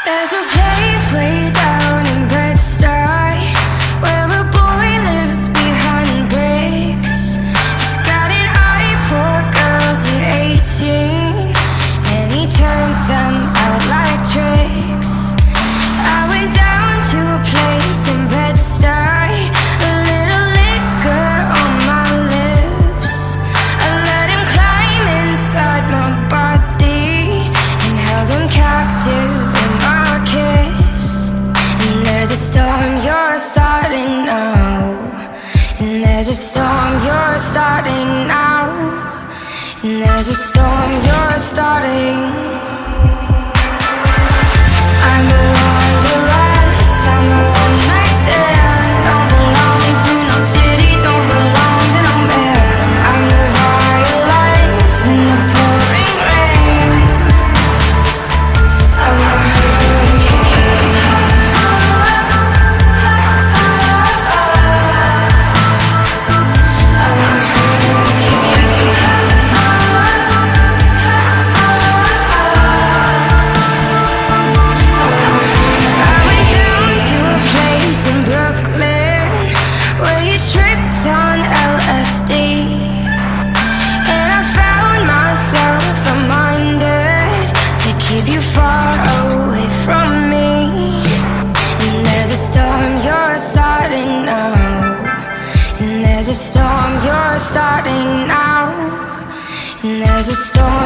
There's a place way down in Bed-Stuy where a boy lives behind bricks. He's got an eye for girls at 18, and he turns them out like tricks. I went down to a place in Bed-Stuy, a little liquor on my lips. I let him climb inside my body and held him captive. There's a storm you're starting now, and there's a storm you're starting now, and there's a storm you're starting. I'm the wanderess, I'm the one night stand. Don't belong to no city, don't belong to no man. I'm the violence in the pouring rain. I'm a hurricane. There's a storm you're starting now, and there's a storm